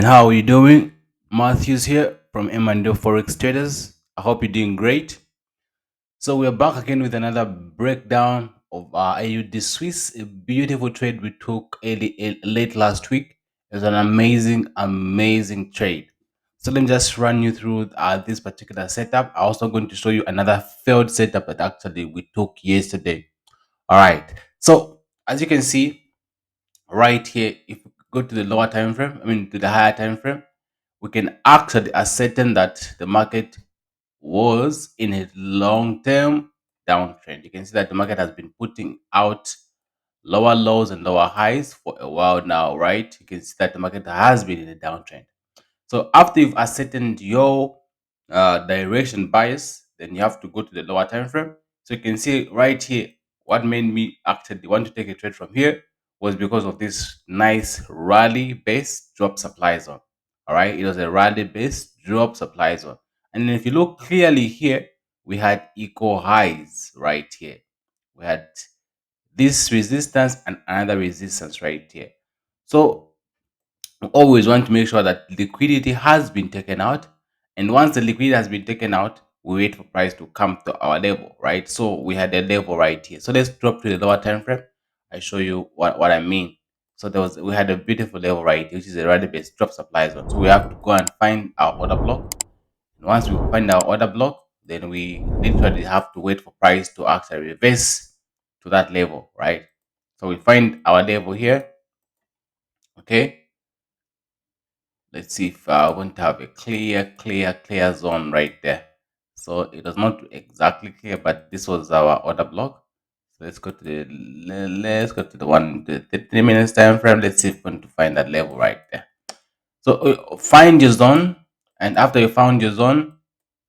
And how are you doing? Matthews here from M&O Forex Traders. I hope you're doing great. So we're back again with another breakdown of our AUD Swiss, a beautiful trade we took late last week. It was an amazing trade. So let me just run you through this particular setup. I'm also going to show you another failed setup that actually we took yesterday. All right. So as you can see right here, if we go to the lower time frame, to the higher time frame, we can actually ascertain that the market was in a long-term downtrend. You can see that the market has been putting out lower lows and lower highs for a while now, right? You can see that the market has been in a downtrend. So after you've ascertained your direction bias, then you have to go to the lower time frame. So you can see right here, what made me actually want to take a trade from here was because of this nice rally based drop supply zone. All right, it was a rally based drop supply zone. And then if you look clearly here, we had equal highs right here. We had this resistance and another resistance right here. So we always want to make sure that liquidity has been taken out, and once the liquidity has been taken out, we wait for price to come to our level, right? So we had a level right here. So let's drop to the lower time frame. I show you what I mean. So we had a beautiful level right here, which is a rally based drop supply zone. So we have to go and find our order block, and once we find our order block, then we literally have to wait for price to actually reverse to that level, right? So we find our level here. Okay, let's see if I want to have a clear zone right there. So it was not exactly clear, but this was our order block. So let's go to the 3 minutes time frame. Let's see if we want to find that level right there. So find your zone, and after you found your zone,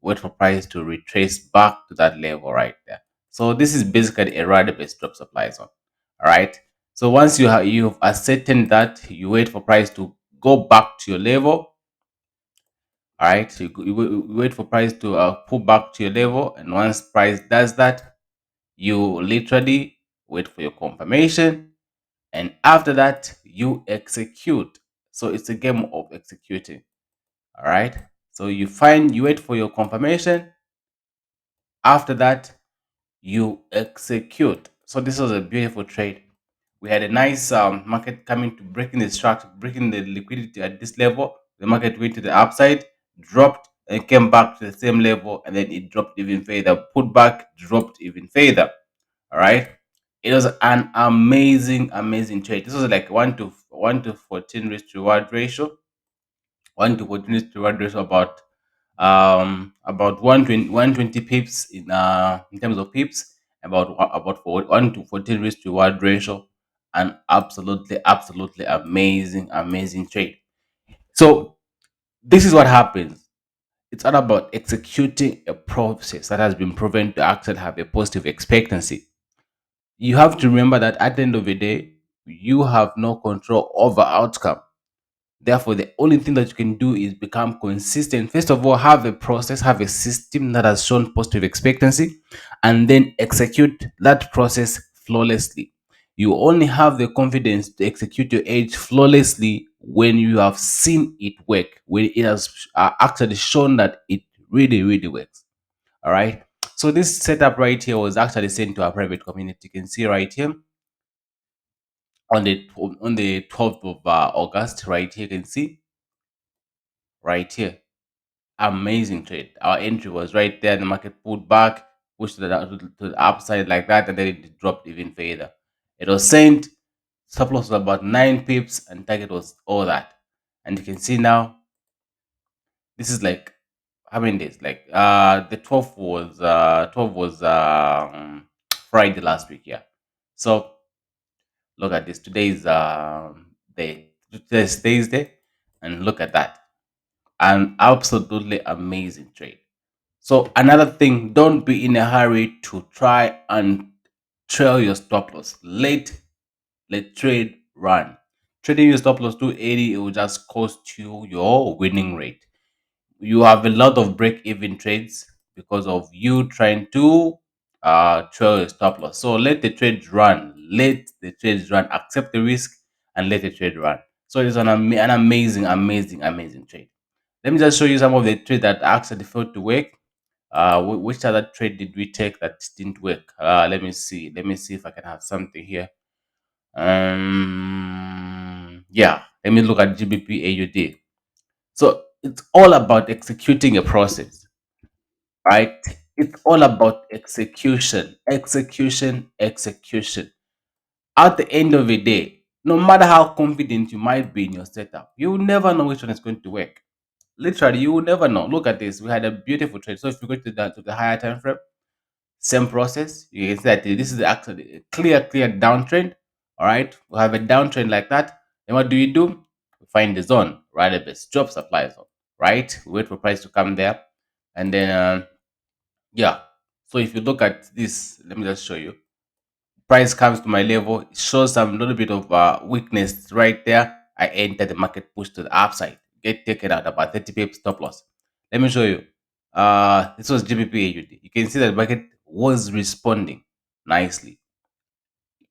wait for price to retrace back to that level right there. So this is basically a rally based drop supply zone. All right. So once you've ascertained that, you wait for price to go back to your level. All right. So you wait for price to pull back to your level, and once price does that, you literally wait for your confirmation, and after that you execute. So it's a game of executing. All right. So you wait for your confirmation. After that, you execute. So this was a beautiful trade. We had a nice market coming to breaking the structure, breaking the liquidity at this level. The market went to the upside, dropped, and came back to the same level, and then it dropped even further. Put back, dropped even further. All right. It was an amazing trade. This was like 1 to 14 risk to reward ratio. 1 to 14 risk to reward ratio about 120 pips in terms of pips, about 1 to 14 risk to reward ratio, and absolutely amazing trade. So this is what happens. It's all about executing a process that has been proven to actually have a positive expectancy. You have to remember that at the end of the day, you have no control over outcome. Therefore, the only thing that you can do is become consistent. First of all, have a process, have a system that has shown positive expectancy, and then execute that process flawlessly. You only have the confidence to execute your edge flawlessly when you have seen it work, when it has actually shown that it really works. All right. So this setup right here was actually sent to our private community. You can see right here on the 12th of August. Right here, you can see right here. Amazing trade. Our entry was right there. The market pulled back, pushed to the upside like that, and then it dropped even further. It was sent. Stop loss was about 9 pips, and target was all that. And you can see now, this is like how many days? Like the 12th was Friday last week. Yeah. So look at this. Today is today's Thursday, and look at that. An absolutely amazing trade. So another thing, don't be in a hurry to try and trail your stop loss. Let trade run. Trading your stop loss 280, it will just cost you your winning rate. You have a lot of break even trades because of you trying to trail your stop loss. So let the trade run. Let the trades run. Accept the risk and let the trade run. So it's an amazing, amazing, amazing trade. Let me just show you some of the trade that actually failed to work. Which other trade did we take that didn't work? Let me see. Let me see if I can have something here. Yeah. Let me look at GBP AUD. So it's all about executing a process, right? It's all about execution, execution, execution. At the end of the day, no matter how confident you might be in your setup, you will never know which one is going to work. Literally, you will never know. Look at this. We had a beautiful trade. So if you go to the higher time frame, same process. You can see that this is actually a clear downtrend. All right, we have a downtrend like that. Then what do? We find the zone, right? The best drop supply zone, right? We wait for price to come there, and then yeah. So if you look at this, let me just show you. Price comes to my level, it shows some little bit of weakness right there. I enter the market push to the upside, get taken out about 30 pips stop loss. Let me show you. This was GBP AUD. You can see that the market was responding nicely.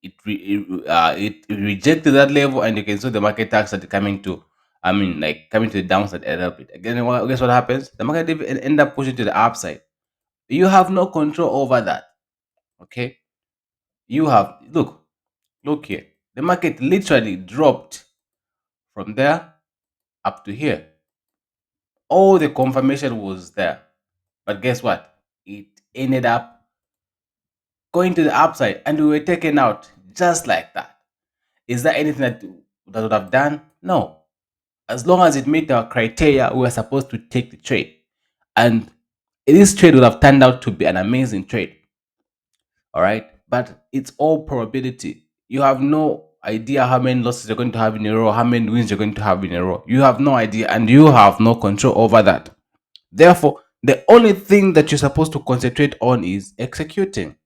It rejected that level, and you can see the market started coming to, I mean, like coming to the downside a little bit. Again, guess what happens? The market end up pushing to the upside. You have no control over that. Okay, you have look here. The market literally dropped from there up to here. All the confirmation was there. But guess what? It ended up going to the upside and we were taken out just like that. Is there anything that would have done? No. As long as it met our criteria, we were supposed to take the trade. And this trade would have turned out to be an amazing trade. All right. But it's all probability. You have no idea how many losses you're going to have in a row, how many wins you're going to have in a row. You have no idea, and you have no control over that. Therefore, the only thing that you're supposed to concentrate on is executing.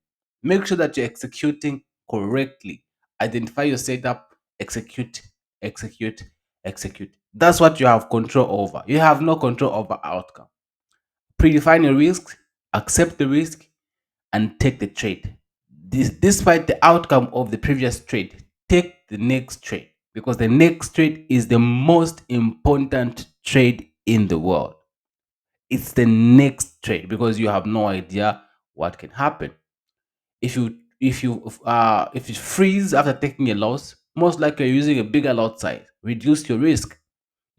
Make sure that you're executing correctly. Identify your setup, execute, execute, execute. That's what you have control over. You have no control over outcome. Predefine a risk, accept the risk, and take the trade. Despite the outcome of the previous trade, take the next trade because the next trade is the most important trade in the world. It's the next trade because you have no idea what can happen. If you freeze after taking a loss, most likely you're using a bigger lot size. Reduce your risk.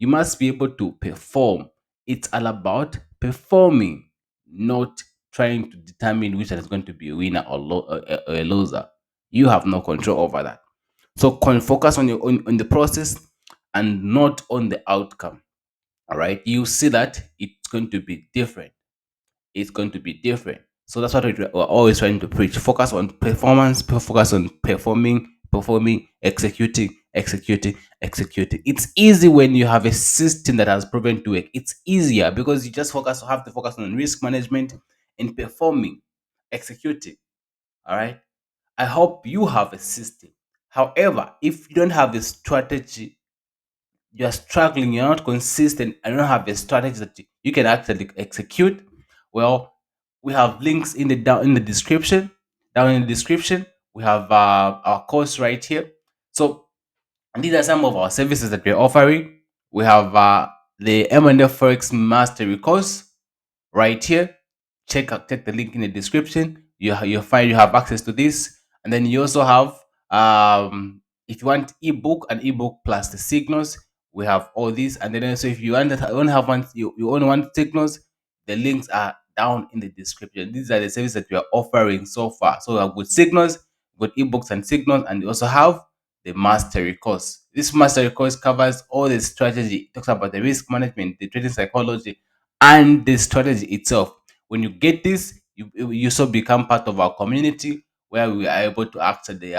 You must be able to perform. It's all about performing, not trying to determine which one is going to be a winner or a loser. You have no control over that. So focus on on the process and not on the outcome. All right, you see that it's going to be different. It's going to be different. So that's what we're always trying to preach. Focus on performance, focus on performing, executing, executing, executing. It's easy when you have a system that has proven to work. It's easier because you just have to focus on risk management and performing, executing. All right. I hope you have a system. However, if you don't have a strategy, you're struggling, you're not consistent, and you don't have a strategy that you can actually execute, well, we have links in the down in the description. Down in the description, we have our course right here. So these are some of our services that we're offering. We have the M&F Forex Mastery course right here. Check the link in the description. You'll find you have access to this, and then you also have if you want ebook and ebook plus the signals, we have all these. And then also if you want that, only have one, you only want signals, the links are down in the description. These are the services that we are offering so far. So we have good signals, good ebooks and signals, and we also have the mastery course. This mastery course covers all the strategy. It talks about the risk management, the trading psychology, and the strategy itself. When you get this, you also become part of our community where we are able to actually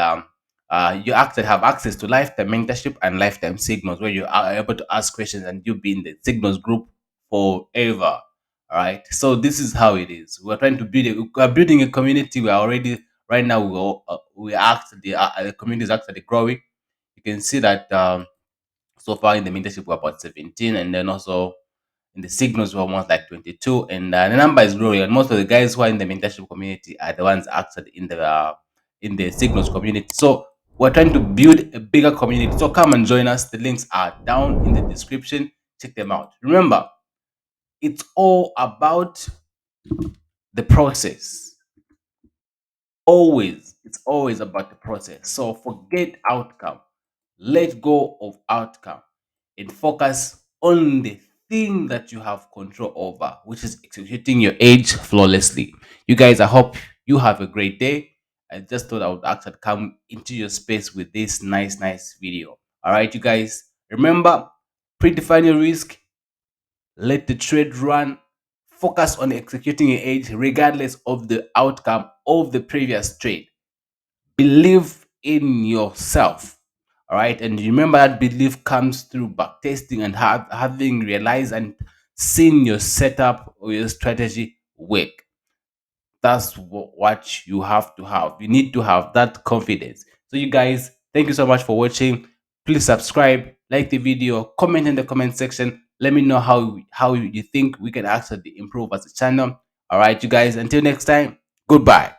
you actually have access to lifetime mentorship and lifetime signals where you are able to ask questions and you be in the signals group forever. All right. So this is how it is. We're trying to we are building a community. We are already right now. We are actually the community is actually growing. You can see that so far in the mentorship we're about 17, and then also in the signals we're almost like 22, and the number is growing. And most of the guys who are in the mentorship community are the ones actually in the signals community. So We're trying to build a bigger community. So come and join us. The links are down in the description. Check them out. Remember, it's all about the process. It's always about the process. So forget outcome. Let go of outcome and focus on the thing that you have control over, which is executing your age flawlessly. You guys, I hope you have a great day. I just thought I would actually come into your space with this nice video. All right, you guys, remember, predefine your risk, let the trade run, focus on executing your age regardless of the outcome of the previous trade. Believe in yourself. All right, and remember that belief comes through backtesting and having realized and seen your setup or your strategy work. That's what you have to have. You need to have that confidence. So you guys, thank you so much for watching. Please subscribe, like the video, comment in the comment section. Let me know how you think we can actually improve as a channel. All right, you guys, until next time, goodbye.